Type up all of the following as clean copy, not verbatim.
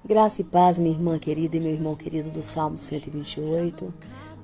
Graça e paz, minha irmã querida e meu irmão querido do Salmo 128.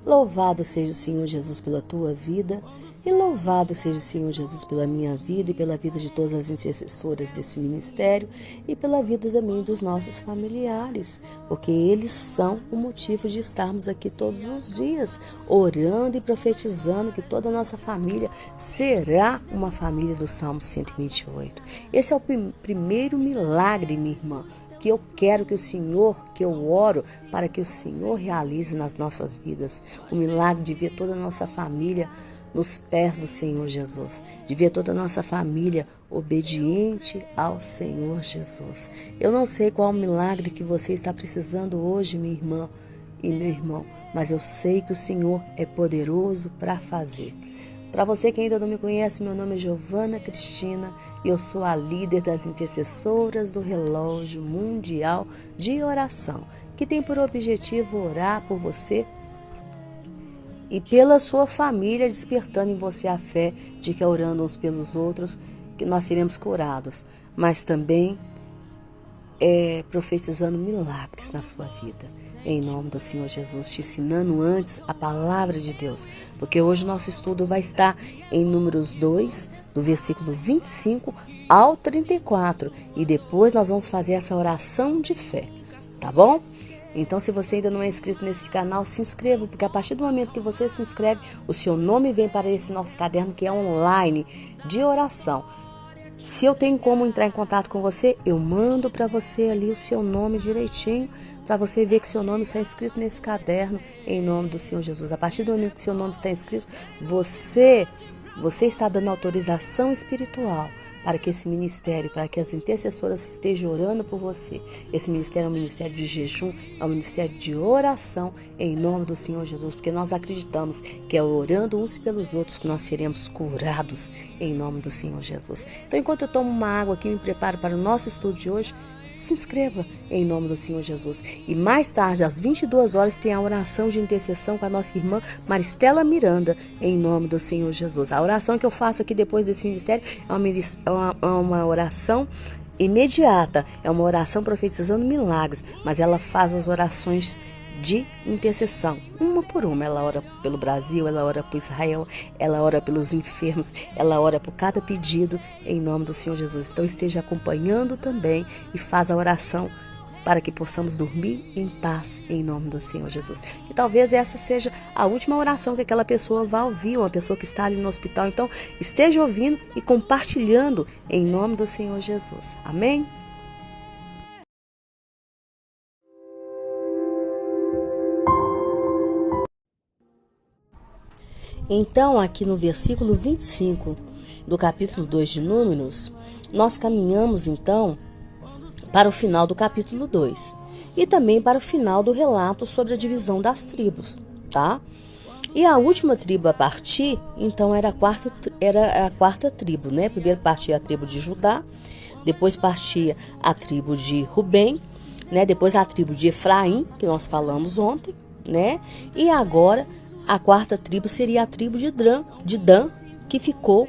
Louvado seja o Senhor Jesus pela tua vida e louvado seja o Senhor Jesus pela minha vida e pela vida de todas as intercessoras desse ministério e pela vida também dos nossos familiares, porque eles são o motivo de estarmos aqui todos os dias, orando e profetizando que toda a nossa família será uma família do Salmo 128. Esse é o primeiro milagre, minha irmã, que eu quero que o Senhor, que eu oro para que o Senhor realize nas nossas vidas. O milagre de ver toda a nossa família nos pés do Senhor Jesus, de ver toda a nossa família obediente ao Senhor Jesus. Eu não sei qual o milagre que você está precisando hoje, minha irmã e meu irmão, mas eu sei que o Senhor é poderoso para fazer. Para você que ainda não me conhece, meu nome é Giovana Cristina e eu sou a líder das intercessoras do Relógio Mundial de Oração, que tem por objetivo orar por você e pela sua família, despertando em você a fé de que orando uns pelos outros que nós seremos curados, mas também profetizando milagres na sua vida. Em nome do Senhor Jesus, te ensinando antes a palavra de Deus, porque hoje o nosso estudo vai estar em Números 2, do versículo 25 ao 34, e depois nós vamos fazer essa oração de fé, tá bom? Então, se você ainda não é inscrito nesse canal, se inscreva, porque a partir do momento que você se inscreve, o seu nome vem para esse nosso caderno que é online de oração. Se eu tenho como entrar em contato com você, eu mando para você ali o seu nome direitinho, para você ver que seu nome está inscrito nesse caderno, em nome do Senhor Jesus. A partir do momento que seu nome está inscrito, você está dando autorização espiritual para que esse ministério, para que as intercessoras estejam orando por você. Esse ministério é um ministério de jejum, é um ministério de oração em nome do Senhor Jesus, porque nós acreditamos que é orando uns pelos outros que nós seremos curados em nome do Senhor Jesus. Então, enquanto eu tomo uma água aqui e me preparo para o nosso estudo de hoje, se inscreva em nome do Senhor Jesus. E mais tarde, às 22 horas, tem a oração de intercessão com a nossa irmã Maristela Miranda, em nome do Senhor Jesus. A oração que eu faço aqui depois desse ministério é uma oração imediata, é uma oração profetizando milagres, mas ela faz as orações de intercessão, uma por uma. Ela ora pelo Brasil, ela ora por Israel, ela ora pelos enfermos, ela ora por cada pedido em nome do Senhor Jesus. Então esteja acompanhando também e faz a oração para que possamos dormir em paz em nome do Senhor Jesus. E talvez essa seja a última oração que aquela pessoa vai ouvir, uma pessoa que está ali no hospital. Então esteja ouvindo e compartilhando em nome do Senhor Jesus. Amém? Então, aqui no versículo 25 do capítulo 2 de Números, nós caminhamos então para o final do capítulo 2 e também para o final do relato sobre a divisão das tribos, tá? E a última tribo a partir, então, era a quarta tribo, né? Primeiro partia a tribo de Judá, depois partia a tribo de Rubem, né? Depois a tribo de Efraim, que nós falamos ontem, né? E agora a quarta tribo seria a tribo de Dan, que ficou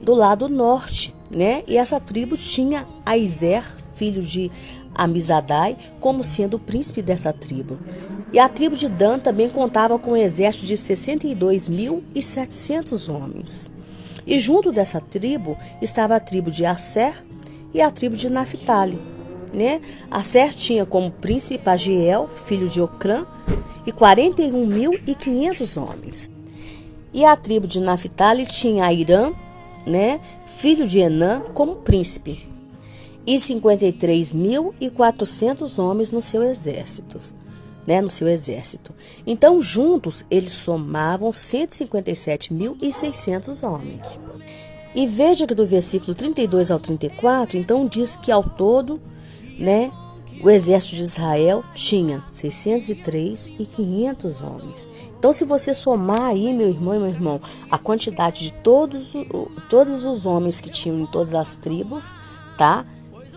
do lado norte, né? E essa tribo tinha Aizer, filho de Amizadai, como sendo o príncipe dessa tribo. E a tribo de Dan também contava com um exército de 62.700 homens. E junto dessa tribo estava a tribo de Asser e a tribo de Naphtali, né? Asser tinha como príncipe Pagiel, filho de Ocrã, e 41.500 homens. E a tribo de Naphtali tinha Airã, né, filho de Enã, como príncipe, e 53.400 homens no seu exército, né, Então, juntos, eles somavam 157.600 homens. E veja que do versículo 32 ao 34, então diz que ao todo, né, o exército de Israel tinha 603.500 homens. Então, se você somar aí, meu irmão e meu irmão, a quantidade de todos os homens que tinham em todas as tribos, tá?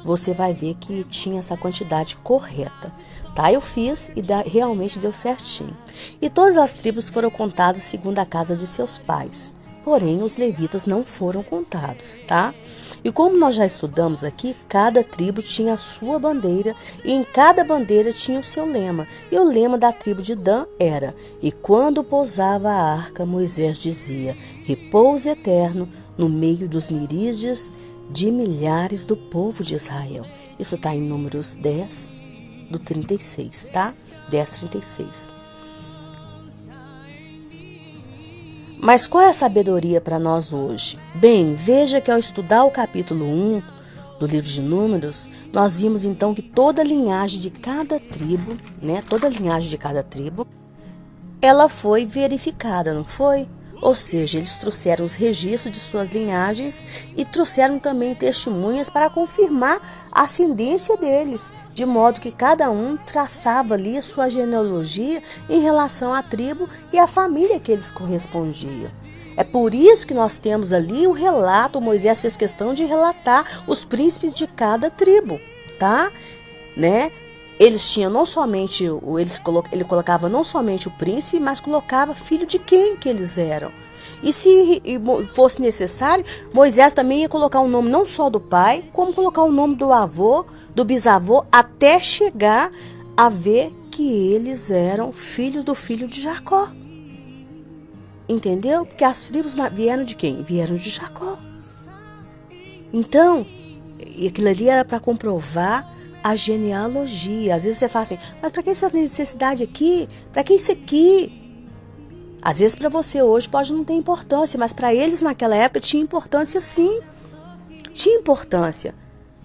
Você vai ver que tinha essa quantidade correta, tá? Eu fiz e realmente deu certinho. E todas as tribos foram contadas segundo a casa de seus pais, porém os levitas não foram contados, tá? E como nós já estudamos aqui, cada tribo tinha a sua bandeira e em cada bandeira tinha o seu lema. E o lema da tribo de Dan era: e quando pousava a arca, Moisés dizia: repouso eterno no meio dos miríades de milhares do povo de Israel. Isso está em Números 10, do 36, tá? 10:36. Mas qual é a sabedoria para nós hoje? Bem, veja que ao estudar o capítulo 1 do livro de Números, nós vimos então que toda a linhagem de cada tribo, ela foi verificada, não foi? Ou seja, eles trouxeram os registros de suas linhagens e trouxeram também testemunhas para confirmar a ascendência deles, de modo que cada um traçava ali a sua genealogia em relação à tribo e à família que eles correspondiam. É por isso que nós temos ali o relato, Moisés fez questão de relatar os príncipes de cada tribo, tá? Né? Eles tinham não somente, ele colocava não somente o príncipe, mas colocava filho de quem que eles eram. E se fosse necessário, Moisés também ia colocar o nome não só do pai, como colocar o nome do avô, do bisavô, até chegar a ver que eles eram filhos do filho de Jacó. Entendeu? Porque as tribos vieram de quem? Vieram de Jacó. Então, aquilo ali era para comprovar a genealogia. Às vezes você fala assim, mas para que essa necessidade aqui? Para que isso aqui? Às vezes para você hoje pode não ter importância, mas para eles naquela época tinha importância sim. Tinha importância.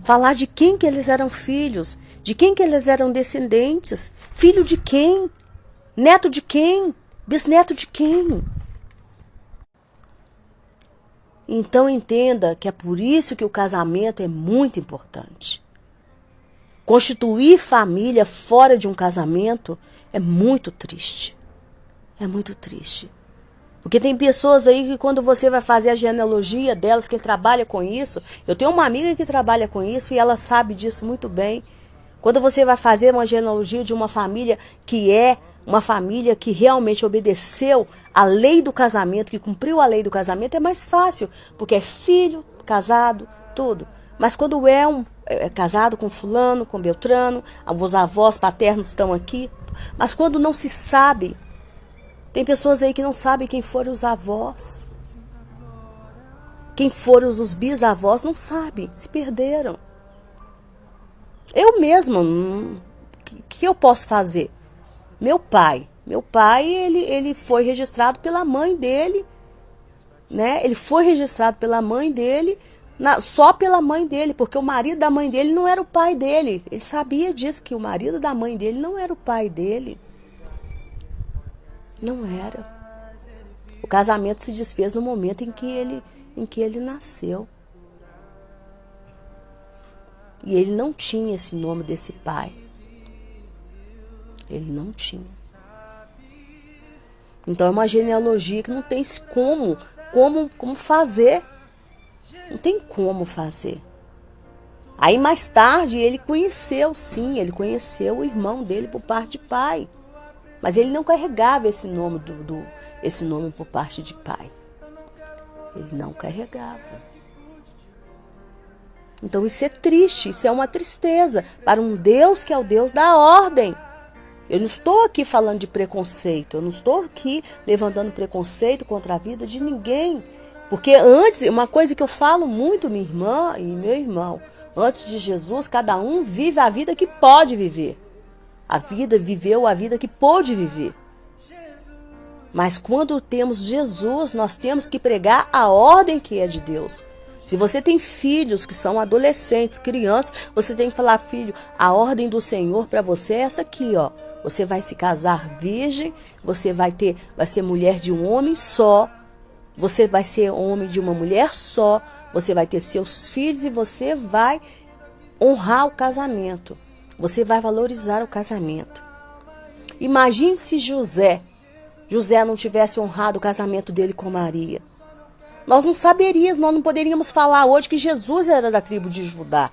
Falar de quem que eles eram filhos, de quem que eles eram descendentes, filho de quem, neto de quem, bisneto de quem. Então entenda que é por isso que o casamento é muito importante. Constituir família fora de um casamento é muito triste. É muito triste. Porque tem pessoas aí que quando você vai fazer a genealogia delas, quem trabalha com isso, eu tenho uma amiga que trabalha com isso e ela sabe disso muito bem. Quando você vai fazer uma genealogia de uma família que é uma família que realmente obedeceu a lei do casamento, que cumpriu a lei do casamento, é mais fácil, porque é filho, casado, tudo. Mas quando é casado com fulano, com beltrano, os avós paternos estão aqui, mas quando não se sabe, tem pessoas aí que não sabem quem foram os avós, quem foram os bisavós, não sabem, se perderam. Eu mesma, o que eu posso fazer? Meu pai, ele foi registrado pela mãe dele, né? Ele foi registrado pela mãe dele, só pela mãe dele, porque o marido da mãe dele não era o pai dele. Ele sabia disso, que o marido da mãe dele não era o pai dele. Não era. O casamento se desfez no momento em que ele nasceu. E ele não tinha esse nome desse pai. Ele não tinha. Então é uma genealogia que não tem como fazer. Não tem como fazer. Aí mais tarde ele conheceu o irmão dele por parte de pai. Mas ele não carregava esse nome esse nome por parte de pai. Ele não carregava. Então isso é triste, isso é uma tristeza para um Deus que é o Deus da ordem. Eu não estou aqui falando de preconceito, eu não estou aqui levantando preconceito contra a vida de ninguém. Porque antes, uma coisa que eu falo muito, minha irmã e meu irmão, antes de Jesus, cada um vive a vida que pode viver. A vida viveu a vida que pôde viver. Mas quando temos Jesus, nós temos que pregar a ordem que é de Deus. Se você tem filhos que são adolescentes, crianças, você tem que falar, filho, a ordem do Senhor para você é essa aqui, ó. Você vai se casar virgem, você vai ser mulher de um homem só, você vai ser homem de uma mulher só, você vai ter seus filhos e você vai honrar o casamento. Você vai valorizar o casamento. Imagine se José não tivesse honrado o casamento dele com Maria. Nós não saberíamos, nós não poderíamos falar hoje que Jesus era da tribo de Judá.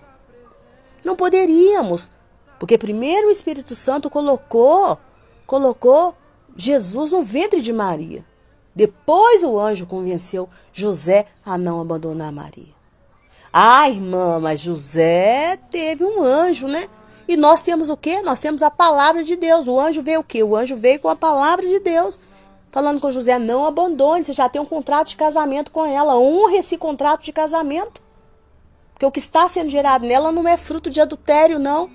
Não poderíamos, porque primeiro o Espírito Santo colocou Jesus no ventre de Maria. Depois o anjo convenceu José a não abandonar Maria. Ah, irmã, mas José teve um anjo, né? E nós temos o quê? Nós temos a palavra de Deus. O anjo veio o quê? O anjo veio com a palavra de Deus. Falando com José, não abandone, você já tem um contrato de casamento com ela. Honre esse contrato de casamento. Porque o que está sendo gerado nela não é fruto de adultério, não.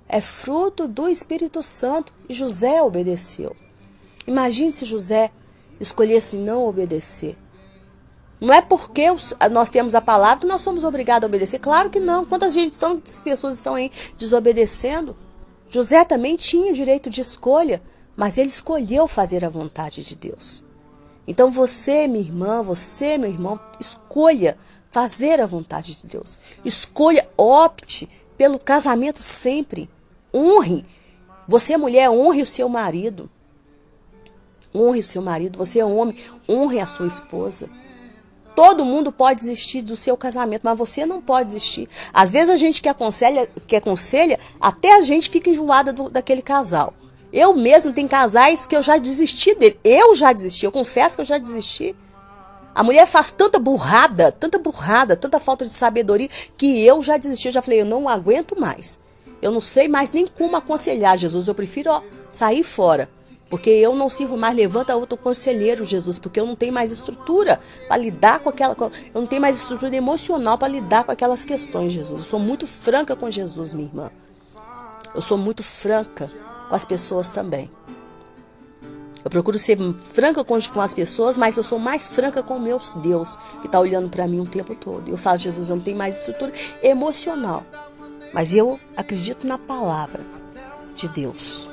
É fruto do Espírito Santo. E José obedeceu. Imagine se José escolhesse não obedecer. Não é porque nós temos a palavra que nós somos obrigados a obedecer. Claro que não. Quantas pessoas estão aí desobedecendo? José também tinha direito de escolha, mas ele escolheu fazer a vontade de Deus. Então você, minha irmã, você, meu irmão, escolha fazer a vontade de Deus. Escolha, opte pelo casamento sempre. Honre. Você, mulher, honre o seu marido. Honre o seu marido. Você é homem, honre a sua esposa. Todo mundo pode desistir do seu casamento, mas você não pode desistir. Às vezes a gente que aconselha, até a gente fica enjoada daquele casal. Eu mesmo tenho casais que eu já desisti dele. Eu já desisti, eu confesso que eu já desisti. A mulher faz tanta burrada, tanta falta de sabedoria, que eu já desisti. Eu já falei, eu não aguento mais. Eu não sei mais nem como aconselhar, Jesus. Eu prefiro sair fora. Porque eu não sirvo mais, levanta outro conselheiro, Jesus, porque eu não tenho mais estrutura para lidar com eu não tenho mais estrutura emocional para lidar com aquelas questões, Jesus. Eu sou muito franca com Jesus, minha irmã. Eu sou muito franca com as pessoas também. Eu procuro ser franca com as pessoas, mas eu sou mais franca com o meu Deus, que está olhando para mim o tempo todo. Eu falo, Jesus, eu não tenho mais estrutura emocional, mas eu acredito na palavra de Deus.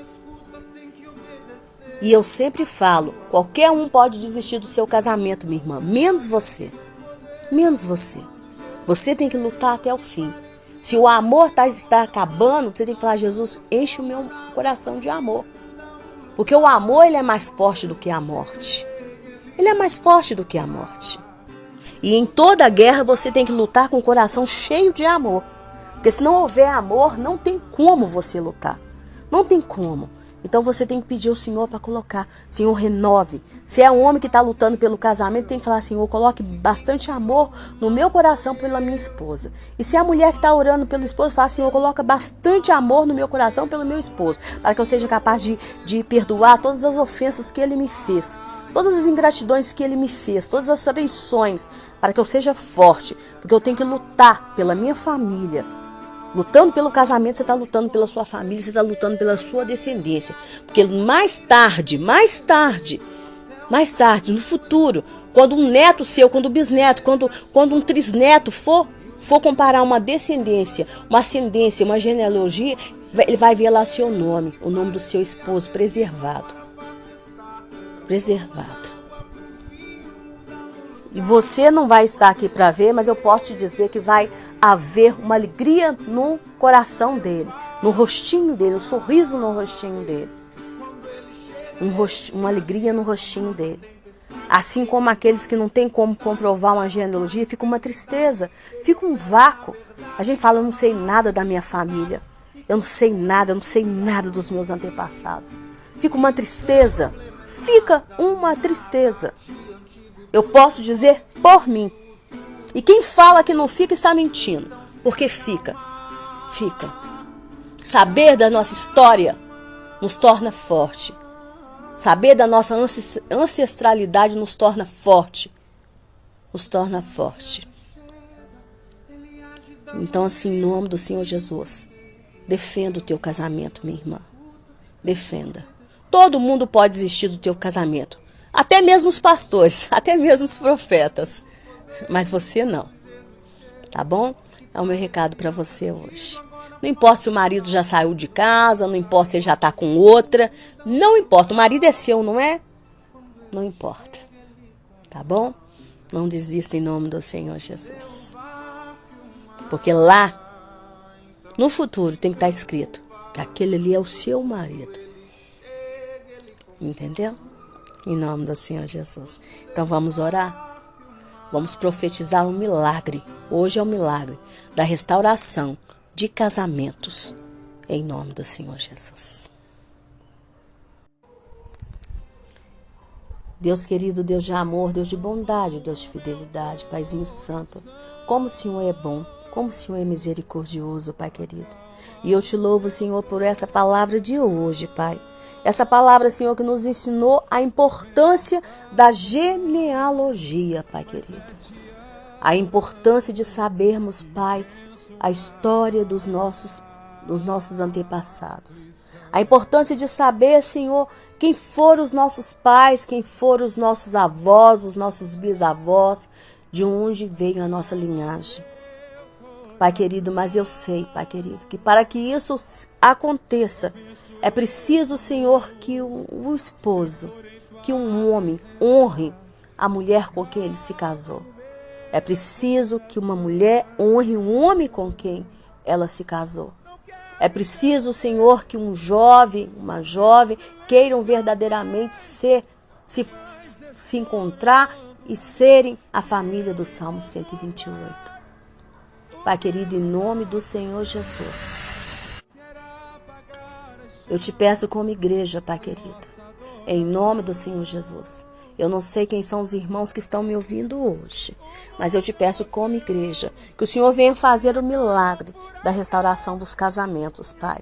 E eu sempre falo, qualquer um pode desistir do seu casamento, minha irmã, menos você. Menos você. Você tem que lutar até o fim. Se o amor está acabando, você tem que falar, Jesus, enche o meu coração de amor. Porque o amor, ele é mais forte do que a morte. Ele é mais forte do que a morte. E em toda guerra você tem que lutar com o coração cheio de amor. Porque se não houver amor, não tem como você lutar. Não tem como. Então você tem que pedir ao Senhor para colocar. Senhor, renove. Se é um homem que está lutando pelo casamento, tem que falar, Senhor, coloque bastante amor no meu coração pela minha esposa. E se é a mulher que está orando pelo esposo, fala, Senhor, coloca bastante amor no meu coração pelo meu esposo. Para que eu seja capaz de perdoar todas as ofensas que ele me fez. Todas as ingratidões que ele me fez. Todas as traições. Para que eu seja forte. Porque eu tenho que lutar pela minha família. Lutando pelo casamento, você está lutando pela sua família, você está lutando pela sua descendência. Porque mais tarde, no futuro, quando um neto seu, quando um bisneto, quando um trisneto for comparar uma descendência, uma ascendência, uma genealogia, ele vai ver lá seu nome, o nome do seu esposo preservado. Preservado. E você não vai estar aqui para ver, mas eu posso te dizer que vai haver uma alegria no coração dele, no rostinho dele, um sorriso no rostinho dele. Uma alegria no rostinho dele. Assim como aqueles que não tem como comprovar uma genealogia, fica uma tristeza, fica um vácuo. A gente fala, eu não sei nada da minha família, eu não sei nada dos meus antepassados. Fica uma tristeza. Eu posso dizer por mim. E quem fala que não fica está mentindo. Porque fica. Saber da nossa história nos torna forte. Saber da nossa ancestralidade nos torna forte. Então, assim, em nome do Senhor Jesus, defenda o teu casamento, minha irmã. Defenda. Todo mundo pode desistir do teu casamento. Até mesmo os pastores, até mesmo os profetas. Mas você não. Tá bom? É o meu recado para você hoje. Não importa se o marido já saiu de casa, não importa se ele já está com outra. Não importa. O marido é seu, não é? Não importa. Tá bom? Não desista em nome do Senhor Jesus. Porque lá, no futuro, tem que estar escrito que aquele ali é o seu marido. Entendeu? Em nome do Senhor Jesus. Então vamos orar. Vamos profetizar um milagre. Hoje é o milagre da restauração de casamentos. Em nome do Senhor Jesus. Deus querido, Deus de amor, Deus de bondade, Deus de fidelidade, Paizinho Santo. Como o Senhor é bom, como o Senhor é misericordioso, Pai querido. E eu te louvo, Senhor, por essa palavra de hoje, Pai. Essa palavra, Senhor, que nos ensinou a importância da genealogia, Pai querido. A importância de sabermos, Pai, a história dos nossos antepassados. A importância de saber, Senhor, quem foram os nossos pais, quem foram os nossos avós, os nossos bisavós, de onde veio a nossa linhagem. Pai querido, mas eu sei, Pai querido, que para que isso aconteça, é preciso, Senhor, que o esposo, que um homem honre a mulher com quem ele se casou. É preciso que uma mulher honre um homem com quem ela se casou. É preciso, Senhor, que um jovem, uma jovem queiram verdadeiramente se encontrar e serem a família do Salmo 128. Pai querido, em nome do Senhor Jesus, eu te peço como igreja, Pai querido, em nome do Senhor Jesus. Eu não sei quem são os irmãos que estão me ouvindo hoje, mas eu te peço como igreja que o Senhor venha fazer o milagre da restauração dos casamentos, Pai.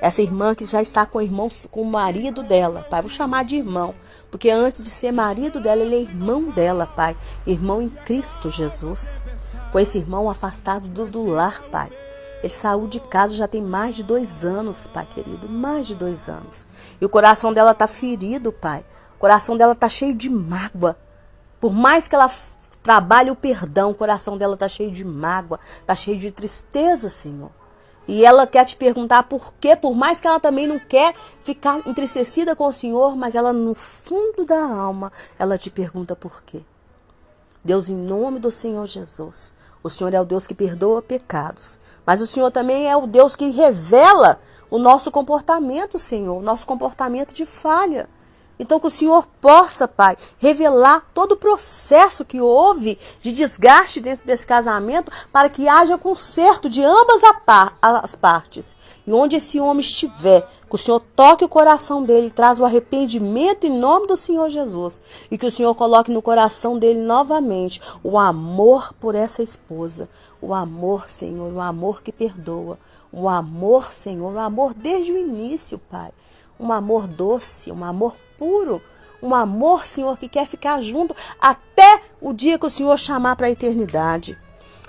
Essa irmã que já está com o marido dela, Pai, vou chamar de irmão, porque antes de ser marido dela, ele é irmão dela, Pai, irmão em Cristo Jesus. Com esse irmão afastado do lar, Pai. Ele saiu de casa já tem mais de 2 anos, Pai querido, mais de 2 anos. E o coração dela está ferido, Pai. O coração dela está cheio de mágoa. Por mais que ela trabalhe o perdão, o coração dela está cheio de mágoa, está cheio de tristeza, Senhor. E ela quer te perguntar por quê, por mais que ela também não quer ficar entristecida com o Senhor, mas ela no fundo da alma, ela te pergunta por quê. Deus, em nome do Senhor Jesus, o Senhor é o Deus que perdoa pecados, mas o Senhor também é o Deus que revela o nosso comportamento, Senhor, o nosso comportamento de falha. Então que o Senhor possa, Pai, revelar todo o processo que houve de desgaste dentro desse casamento para que haja conserto de ambas as partes. E onde esse homem estiver, que o Senhor toque o coração dele e traz o arrependimento em nome do Senhor Jesus. E que o Senhor coloque no coração dele novamente o amor por essa esposa. O amor, Senhor, o amor que perdoa. O amor, Senhor, o amor desde o início, Pai. Um amor doce, um amor puro, um amor, Senhor, que quer ficar junto até o dia que o Senhor chamar para a eternidade.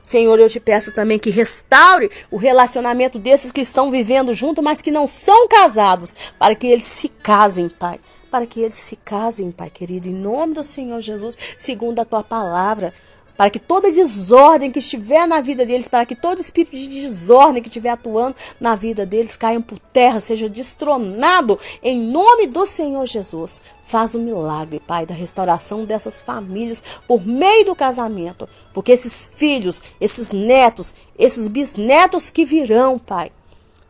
Senhor, eu te peço também que restaure o relacionamento desses que estão vivendo junto, mas que não são casados, para que eles se casem, Pai. Para que eles se casem, Pai querido, em nome do Senhor Jesus, segundo a tua palavra. Para que toda desordem que estiver na vida deles, para que todo espírito de desordem que estiver atuando na vida deles caiam por terra, seja destronado em nome do Senhor Jesus. Faz o milagre, Pai, da restauração dessas famílias por meio do casamento, porque esses filhos, esses netos, esses bisnetos que virão, Pai,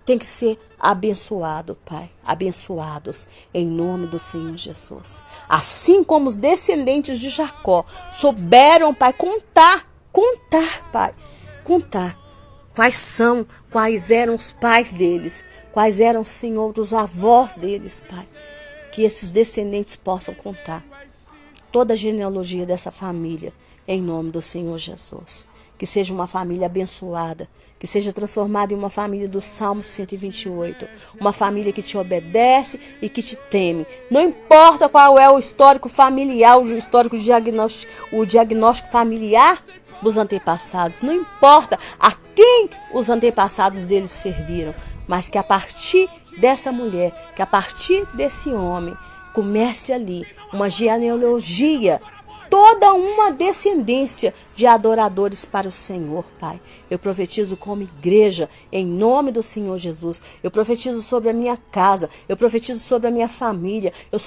tem que ser abençoado, Pai, abençoados em nome do Senhor Jesus. Assim como os descendentes de Jacó souberam, Pai, contar, Pai, contar quais eram os pais deles, quais eram, Senhor, os avós deles, Pai, que esses descendentes possam contar toda a genealogia dessa família em nome do Senhor Jesus. Que seja uma família abençoada, que seja transformada em uma família do Salmo 128, uma família que te obedece e que te teme. Não importa qual é o histórico familiar, o diagnóstico familiar dos antepassados, não importa a quem os antepassados deles serviram, mas que a partir dessa mulher, que a partir desse homem, comece ali uma genealogia, toda uma descendência de adoradores para o Senhor, Pai. Eu profetizo como igreja, em nome do Senhor Jesus. Eu profetizo sobre a minha casa, eu profetizo sobre a minha família, eu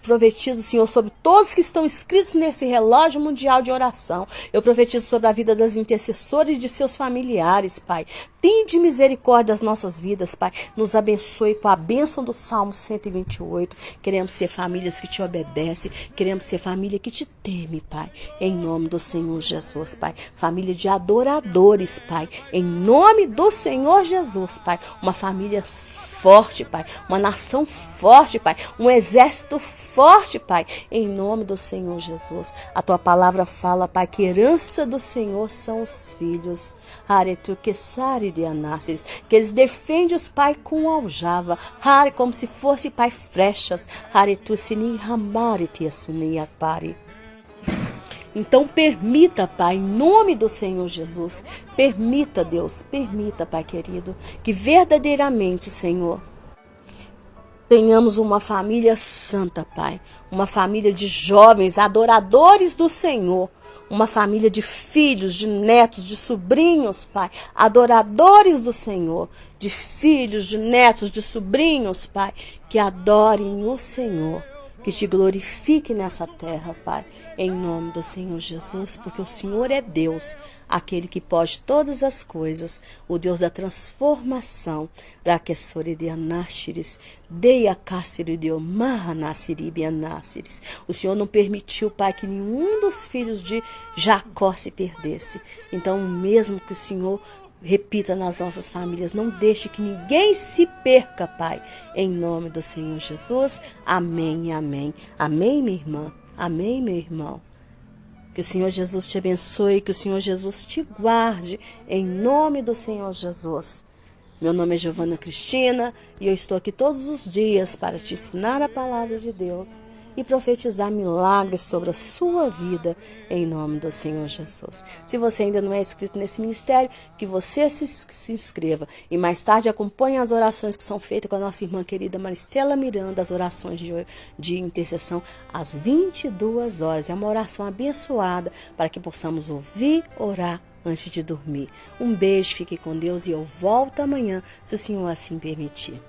profetizo, Senhor, sobre todos que estão inscritos nesse relógio mundial de oração. Eu profetizo sobre a vida das intercessoras e de seus familiares, Pai. Tende misericórdia das nossas vidas, Pai. Nos abençoe com a bênção do Salmo 128. Queremos ser famílias que te obedecem, queremos ser família que te teme. firme, Pai, em nome do Senhor Jesus, Pai. Família de adoradores, Pai, em nome do Senhor Jesus, Pai. Uma família forte, Pai, uma nação forte, Pai, um exército forte, Pai, em nome do Senhor Jesus. A tua palavra fala, Pai, que herança do Senhor são os filhos, que eles defendem os pais com aljava, como se fosse, Pai, flechas. Então permita, Pai, em nome do Senhor Jesus, permita, Deus, permita, Pai querido, que verdadeiramente, Senhor, tenhamos uma família santa, Pai, uma família de jovens adoradores do Senhor, uma família de filhos, de netos, de sobrinhos, Pai, adoradores do Senhor, de filhos, de netos, de sobrinhos, Pai, que adorem o Senhor, que te glorifique nessa terra, Pai, em nome do Senhor Jesus, porque o Senhor é Deus, aquele que pode todas as coisas, o Deus da transformação. O Senhor não permitiu, Pai, que nenhum dos filhos de Jacó se perdesse. Então, mesmo que o Senhor repita nas nossas famílias, não deixe que ninguém se perca, Pai, em nome do Senhor Jesus. Amém e amém. Amém, minha irmã. Amém, meu irmão. Que o Senhor Jesus te abençoe, que o Senhor Jesus te guarde, em nome do Senhor Jesus. Meu nome é Giovana Cristina e eu estou aqui todos os dias para te ensinar a palavra de Deus e profetizar milagres sobre a sua vida, em nome do Senhor Jesus. Se você ainda não é inscrito nesse ministério, que você se inscreva. E mais tarde acompanhe as orações que são feitas com a nossa irmã querida Maristela Miranda, as orações de intercessão às 22 horas. É uma oração abençoada para que possamos ouvir, orar antes de dormir. Um beijo, fique com Deus e eu volto amanhã, se o Senhor assim permitir.